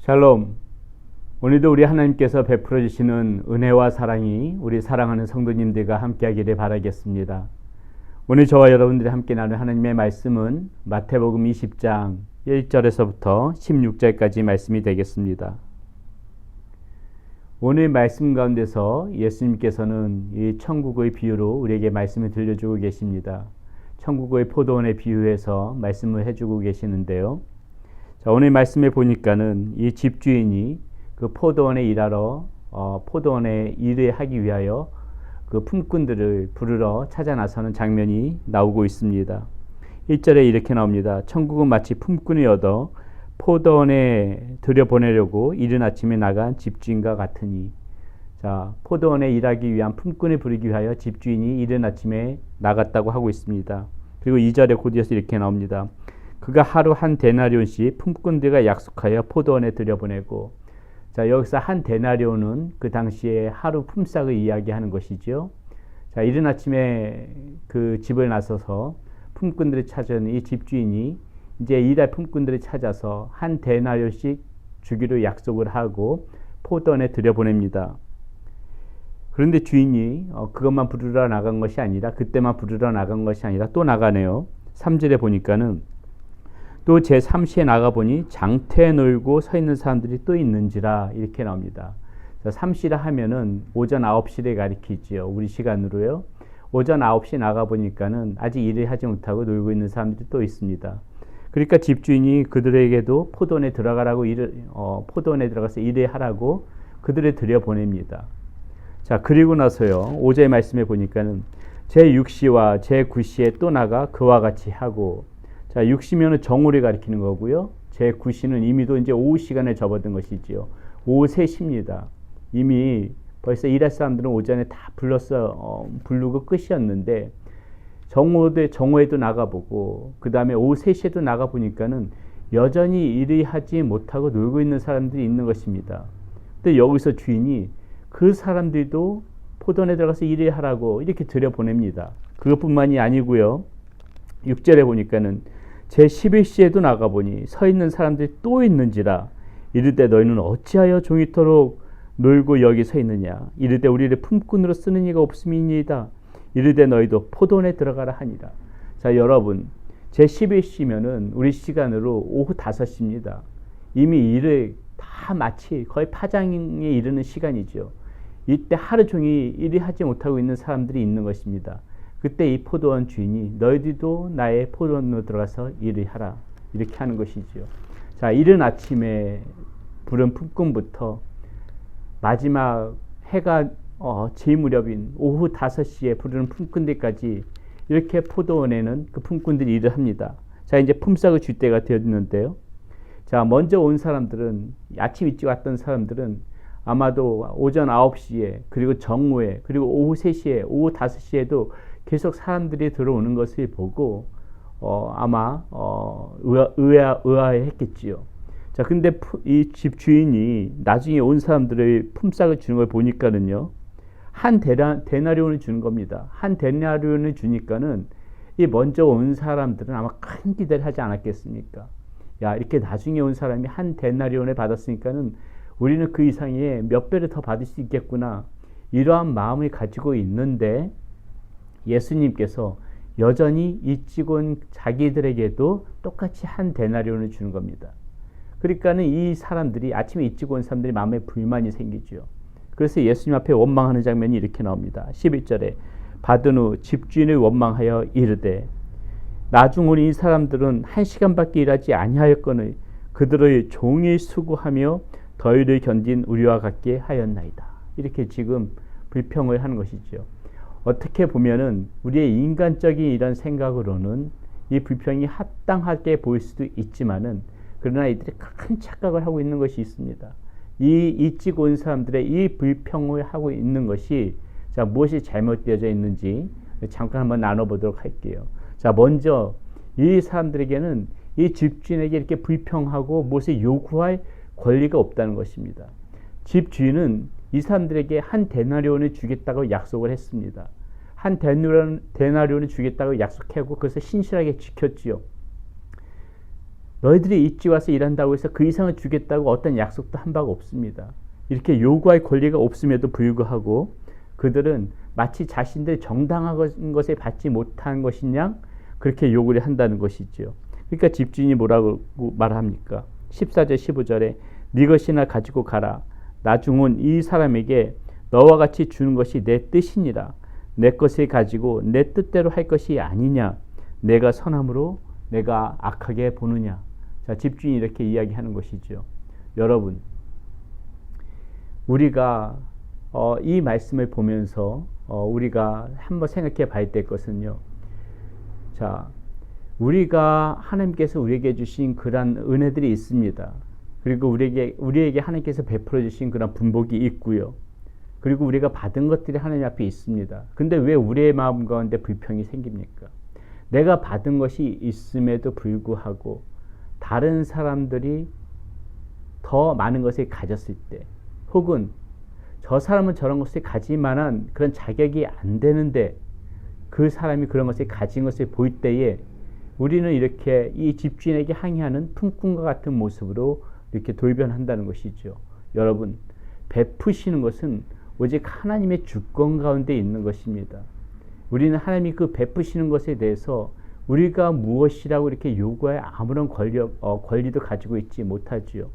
샬롬. 오늘도 우리 하나님께서 베풀어 주시는 은혜와 사랑이 우리 사랑하는 성도님들과 함께하기를 바라겠습니다. 오늘 저와 여러분들이 함께 나눌 하나님의 말씀은 마태복음 20장 1절에서부터 16절까지 말씀이 되겠습니다. 오늘 말씀 가운데서 예수님께서는 이 천국의 비유로 우리에게 말씀을 들려주고 계십니다. 천국의 포도원에 비유해서 말씀을 해주고 계시는데요. 자, 오늘 말씀에 보니까는 이 집주인이 그 포도원에 일하러 포도원에 일을 하기 위하여 그 품꾼들을 부르러 찾아 나서는 장면이 나오고 있습니다. 1절에 이렇게 나옵니다. 천국은 마치 품꾼이 얻어 포도원에 들여보내려고 이른 아침에 나간 집주인과 같으니. 자, 포도원에 일하기 위한 품꾼을 부르기 위하여 집주인이 이른 아침에 나갔다고 하고 있습니다. 그리고 2절에 곧이어서 이렇게 나옵니다. 그가 하루 한 데나리온씩 품꾼들과 약속하여 포도원에 들여보내고. 자, 여기서 한 데나리온은 그 당시에 하루 품삯을 이야기하는 것이죠. 자, 이른 아침에 그 집을 나서서 품꾼들을 찾은 이 집주인이 이제 일할 품꾼들을 찾아서 한 데나리온씩 주기로 약속을 하고 포도원에 들여보냅니다. 그런데 주인이 그것만 부르러 나간 것이 아니라, 그때만 부르러 나간 것이 아니라 또 나가네요. 3절에 보니까는 또 제3시에 나가보니 장터에 놀고 서 있는 사람들이 또 있는지라, 이렇게 나옵니다. 3시라 하면은 오전 9시를 가리키지요. 우리 시간으로요. 오전 9시 나가보니까는 아직 일을 하지 못하고 놀고 있는 사람들이 또 있습니다. 그러니까 집주인이 그들에게도 포도원에 들어가라고 포도원에 들어가서 일을 하라고 그들을 들여보냅니다. 자, 그리고 나서요. 5절 말씀에 보니까는 제6시와 제9시에 또 나가 그와 같이 하고. 자, 6시면은 정오를 가리키는 거고요. 제9시는 이미도 이제 오후 시간에 접어든 것이지요. 오후 3시입니다. 이미 벌써 일할 사람들은 오전에 다 부르고 끝이었는데, 정오에도 나가보고, 그 다음에 오후 3시에도 나가보니까는 여전히 일을 하지 못하고 놀고 있는 사람들이 있는 것입니다. 근데 여기서 주인이 그 사람들도 포도원에 들어가서 일을 하라고 이렇게 들여보냅니다. 그것뿐만이 아니고요. 6절에 보니까는 제11시에도 나가보니 서 있는 사람들이 또 있는지라. 이르되 너희는 어찌하여 종이토록 놀고 여기 서 있느냐. 이르되 우리를 품꾼으로 쓰는 이가 없음이니이다. 이르되 너희도 포도원에 들어가라 하니라. 자, 여러분, 제11시면은 우리 시간으로 오후 5시입니다. 이미 일을 다 마치 거의 파장에 이르는 시간이죠. 이때 하루 종일 일을 하지 못하고 있는 사람들이 있는 것입니다. 그때 이 포도원 주인이 너희들도 나의 포도원으로 들어가서 일을 하라, 이렇게 하는 것이죠. 자, 이른 아침에 부른 품꾼부터 마지막 해가 질 무렵인 오후 5시에 부르는 품꾼들까지 이렇게 포도원에는 그 품꾼들이 일을 합니다. 자, 이제 품삯을 줄 때가 되었는데요. 자, 먼저 온 사람들은, 아침 일찍 왔던 사람들은 아마도 오전 9시에, 그리고 정오에, 그리고 오후 3시에, 오후 5시에도 계속 사람들이 들어오는 것을 보고 아마 의아해했겠지요. 자, 근데 이 집 주인이 나중에 온 사람들의 품삯을 주는 걸 보니까는요, 한 데나리온을 주는 겁니다. 한 데나리온을 주니까는 이 먼저 온 사람들은 아마 큰 기대를 하지 않았겠습니까? 야, 이렇게 나중에 온 사람이 한 데나리온을 받았으니까는 우리는 그 이상의 몇 배를 더 받을 수 있겠구나, 이러한 마음을 가지고 있는데, 예수님께서 여전히 일찍 온 자기들에게도 똑같이 한 데나리온을 주는 겁니다. 그러니까는 이 사람들이, 아침에 일찍 온 사람들이 마음에 불만이 생기죠. 그래서 예수님 앞에 원망하는 장면이 이렇게 나옵니다. 11절에 받은 후 집주인을 원망하여 이르되 나중 온 이 사람들은 1시간밖에 일하지 아니하였거늘 그들의 종일 수고하며 더위를 견딘 우리와 같게 하였나이다. 이렇게 지금 불평을 하는 것이죠. 어떻게 보면은 우리의 인간적인 이런 생각으로는 이 불평이 합당하게 보일 수도 있지만은, 그러나 이들이 큰 착각을 하고 있는 것이 있습니다. 이 일찍 온 사람들의 이 불평을 하고 있는 것이, 자, 무엇이 잘못되어져 있는지 잠깐 한번 나눠보도록 할게요. 자, 먼저 이 사람들에게는 이 집주인에게 이렇게 불평하고 무엇을 요구할 권리가 없다는 것입니다. 집주인은 이 사람들에게 한 데나리온을 주겠다고 약속을 했습니다. 한 데나리온을 주겠다고 약속하고 그것을 신실하게 지켰지요. 너희들이 일찍 와서 일한다고 해서 그 이상을 주겠다고 어떤 약속도 한 바가 없습니다. 이렇게 요구할 권리가 없음에도 불구하고 그들은 마치 자신들이 정당한 것에 받지 못한 것이냐 그렇게 요구를 한다는 것이죠. 그러니까 집주인이 뭐라고 말합니까? 14절 15절에 네 것이나 가지고 가라. 나중은 이 사람에게 너와 같이 주는 것이 내 뜻이니라. 내 것을 가지고 내 뜻대로 할 것이 아니냐. 내가 선함으로 내가 악하게 보느냐. 자, 집주인이 이렇게 이야기하는 것이죠. 여러분, 우리가 이 말씀을 보면서 우리가 한번 생각해 봐야 될 것은요. 자, 우리가 하나님께서 우리에게 주신 그런 은혜들이 있습니다. 그리고 우리에게 하나님께서 베풀어 주신 그런 분복이 있고요. 그리고 우리가 받은 것들이 하나님 앞에 있습니다. 근데 왜 우리의 마음 가운데 불평이 생깁니까? 내가 받은 것이 있음에도 불구하고 다른 사람들이 더 많은 것을 가졌을 때, 혹은 저 사람은 저런 것을 가질 만한 그런 자격이 안 되는데 그 사람이 그런 것을 가진 것을 볼 때에 우리는 이렇게 이 집주인에게 항의하는 품꾼과 같은 모습으로 이렇게 돌변한다는 것이죠. 여러분, 베푸시는 것은 오직 하나님의 주권 가운데 있는 것입니다. 우리는 하나님이 그 베푸시는 것에 대해서 우리가 무엇이라고 이렇게 요구할 아무런 권리도 가지고 있지 못하지요.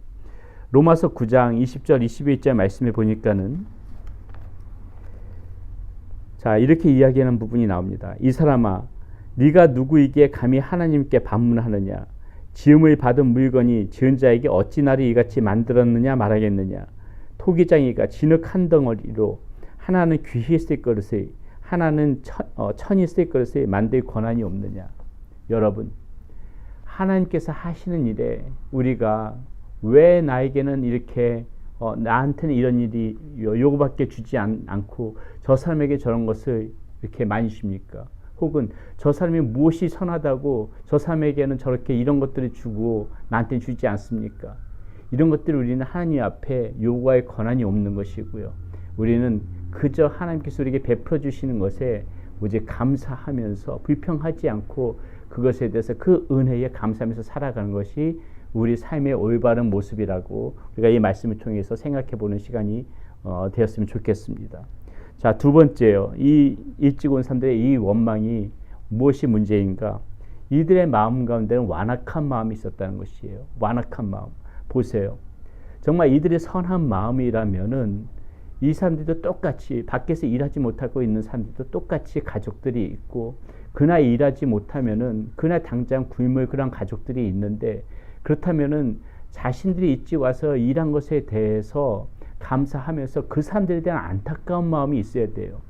로마서 9장 20절 21절 말씀에 보니까는 자, 이렇게 이야기하는 부분이 나옵니다. 이 사람아, 네가 누구에게 감히 하나님께 반문하느냐? 지음을 받은 물건이 지은 자에게 어찌 나를 이같이 만들었느냐 말하겠느냐? 토기장이가 진흙 한 덩어리로 하나는 귀히 쓸 그릇을 하나는 천이 쓸 그릇을 만들 권한이 없느냐? 여러분, 하나님께서 하시는 일에 우리가 왜 나에게는 이렇게 나한테는 이런 일이 요거밖에 주지 않고 저 사람에게 저런 것을 이렇게 많이 줍니까? 혹은 저 사람이 무엇이 선하다고 저 사람에게는 저렇게 이런 것들을 주고 나한테는 주지 않습니까? 이런 것들을 우리는 하나님 앞에 요구할 권한이 없는 것이고요. 우리는 그저 하나님께서 우리에게 베풀어 주시는 것에 오직 감사하면서 불평하지 않고 그것에 대해서 그 은혜에 감사하면서 살아가는 것이 우리 삶의 올바른 모습이라고 우리가 이 말씀을 통해서 생각해 보는 시간이 되었으면 좋겠습니다. 자, 두 번째요. 이 일찍 온 사람들의 이 원망이 무엇이 문제인가? 이들의 마음 가운데는 완악한 마음이 있었다는 것이에요. 완악한 마음. 보세요. 정말 이들의 선한 마음이라면은 이 사람들도 똑같이 밖에서 일하지 못하고 있는 사람들도 똑같이 가족들이 있고 그날 일하지 못하면은 그날 당장 굶을 그런 가족들이 있는데 그렇다면은 자신들이 일찍 와서 일한 것에 대해서 감사하면서 그 사람들에 대한 안타까운 마음이 있어야 돼요.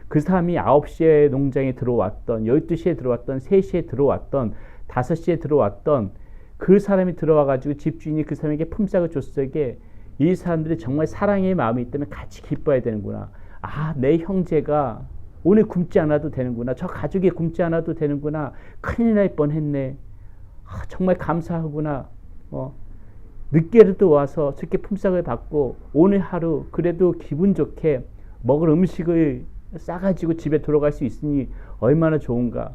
그 사람이 9시에 농장에 들어왔던 12시에 들어왔던 3시에 들어왔던 5시에 들어왔던 그 사람이 들어와가지고 집주인이 그 사람에게 품삯을 줬을 때 이 사람들이 정말 사랑의 마음이 있다면 같이 기뻐해야 되는구나. 아, 내 형제가 오늘 굶지 않아도 되는구나. 저 가족이 굶지 않아도 되는구나. 큰일 날 뻔했네. 아, 정말 감사하구나. 늦게라도 와서 저렇게 품삯을 받고 오늘 하루 그래도 기분 좋게 먹을 음식을 싸가지고 집에 돌아갈 수 있으니 얼마나 좋은가.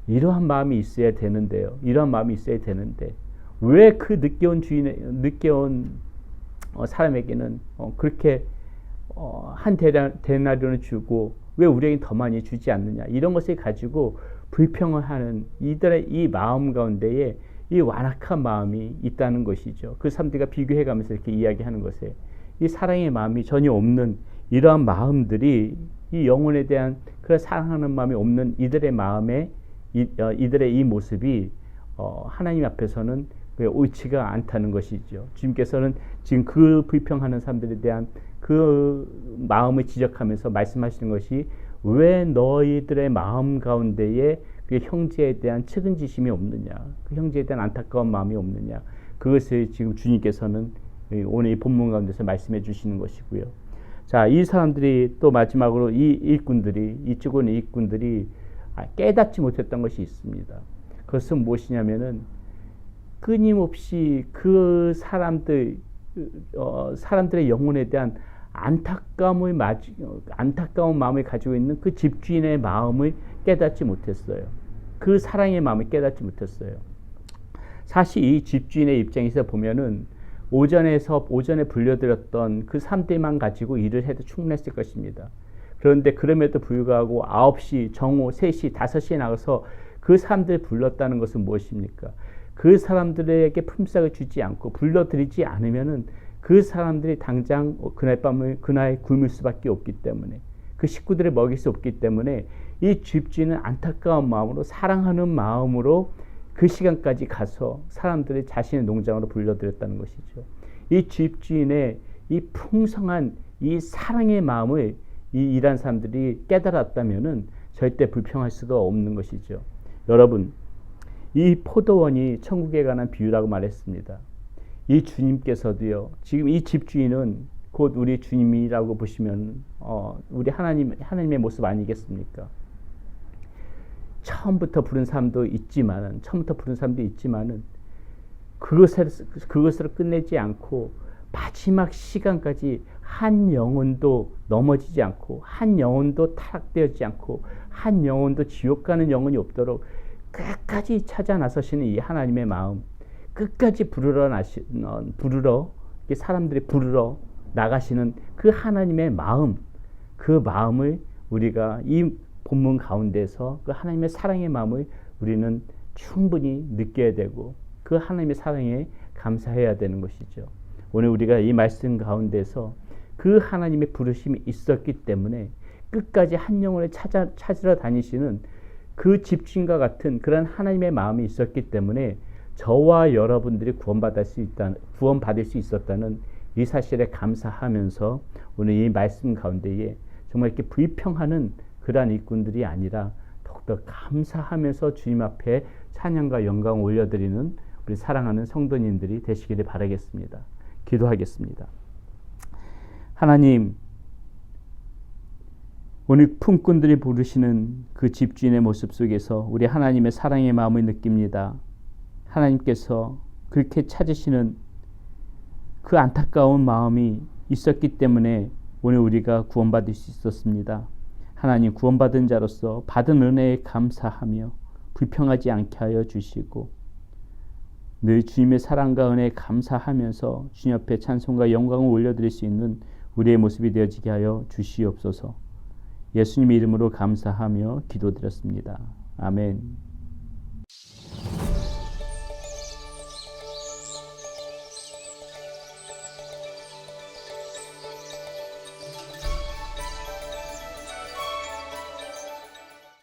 이러한 마음이 있어야 되는데요. 이러한 마음이 있어야 되는데 왜 그 늦게 온 사람에게는 그렇게 한 데나리온을 주고 왜 우리에게 더 많이 주지 않느냐. 이런 것을 가지고 불평을 하는 이들의 이 마음 가운데에 이 완악한 마음이 있다는 것이죠. 그 사람들과 비교해가면서 이렇게 이야기하는 것에 이 사랑의 마음이 전혀 없는 이러한 마음들이 이 영혼에 대한 그런 사랑하는 마음이 없는 이들의 마음에 이들의 이 모습이 하나님 앞에서는 옳지가 않다는 것이죠. 주님께서는 지금 그 불평하는 사람들에 대한 그 마음을 지적하면서 말씀하시는 것이 왜 너희들의 마음 가운데에 그 형제에 대한 측은지심이 없느냐, 그 형제에 대한 안타까운 마음이 없느냐, 그것을 지금 주님께서는 오늘 이 본문 가운데서 말씀해 주시는 것이고요. 자, 이 사람들이 또 마지막으로 이 이쪽 온 일꾼들이 깨닫지 못했던 것이 있습니다. 그것은 무엇이냐면은 끊임없이 그 사람들의 영혼에 대한 안타까운 마음을 가지고 있는 그 집주인의 마음을 깨닫지 못했어요. 그 사랑의 마음을 깨닫지 못했어요. 사실 이 집주인의 입장에서 보면은 오전에 불려드렸던 그 3대만 가지고 일을 해도 충분했을 것입니다. 그런데 그럼에도 불구하고 9시, 정오, 3시, 5시에 나가서 그 사람들을 불렀다는 것은 무엇입니까? 그 사람들에게 품삯을 주지 않고 불러드리지 않으면은 그 사람들이 당장 그날 굶을 수밖에 없기 때문에, 그 식구들을 먹일 수 없기 때문에 이 집주인은 안타까운 마음으로, 사랑하는 마음으로 그 시간까지 가서 사람들이 자신의 농장으로 불러들였다는 것이죠. 이 집주인의 이 풍성한 이 사랑의 마음을 이 일한 사람들이 깨달았다면은 절대 불평할 수가 없는 것이죠. 여러분, 이 포도원이 천국에 관한 비유라고 말했습니다. 이 주님께서도요, 지금 이 집주인은 곧 우리 주님이라고 보시면 우리 하나님의 모습 아니겠습니까? 처음부터 부른 사람도 있지만은 그것으로 끝내지 않고 마지막 시간까지 한 영혼도 넘어지지 않고, 한 영혼도 타락되지 않고, 한 영혼도 지옥 가는 영혼이 없도록 끝까지 찾아 나서시는 이 하나님의 마음, 끝까지 사람들이 부르러 나가시는 그 하나님의 마음, 그 마음을 우리가 이 본문 가운데서 그 하나님의 사랑의 마음을 우리는 충분히 느껴야 되고, 그 하나님의 사랑에 감사해야 되는 것이죠. 오늘 우리가 이 말씀 가운데서 그 하나님의 부르심이 있었기 때문에 끝까지 한 영혼을 찾으러 다니시는 그 집주인과 같은 그런 하나님의 마음이 있었기 때문에 저와 여러분들이 구원받을 수 있었다는 이 사실에 감사하면서 오늘 이 말씀 가운데에 정말 이렇게 불평하는 그러한 일꾼들이 아니라 더욱더 감사하면서 주님 앞에 찬양과 영광을 올려드리는 우리 사랑하는 성도님들이 되시기를 바라겠습니다. 기도하겠습니다. 하나님, 오늘 품꾼들이 부르시는 그 집주인의 모습 속에서 우리 하나님의 사랑의 마음을 느낍니다. 하나님께서 그렇게 찾으시는 그 안타까운 마음이 있었기 때문에 오늘 우리가 구원받을 수 있었습니다. 하나님, 구원받은 자로서 받은 은혜에 감사하며 불평하지 않게 하여 주시고 늘 주님의 사랑과 은혜에 감사하면서 주님 앞에 찬송과 영광을 올려드릴 수 있는 우리의 모습이 되어지게 하여 주시옵소서. 예수님의 이름으로 감사하며 기도드렸습니다. 아멘.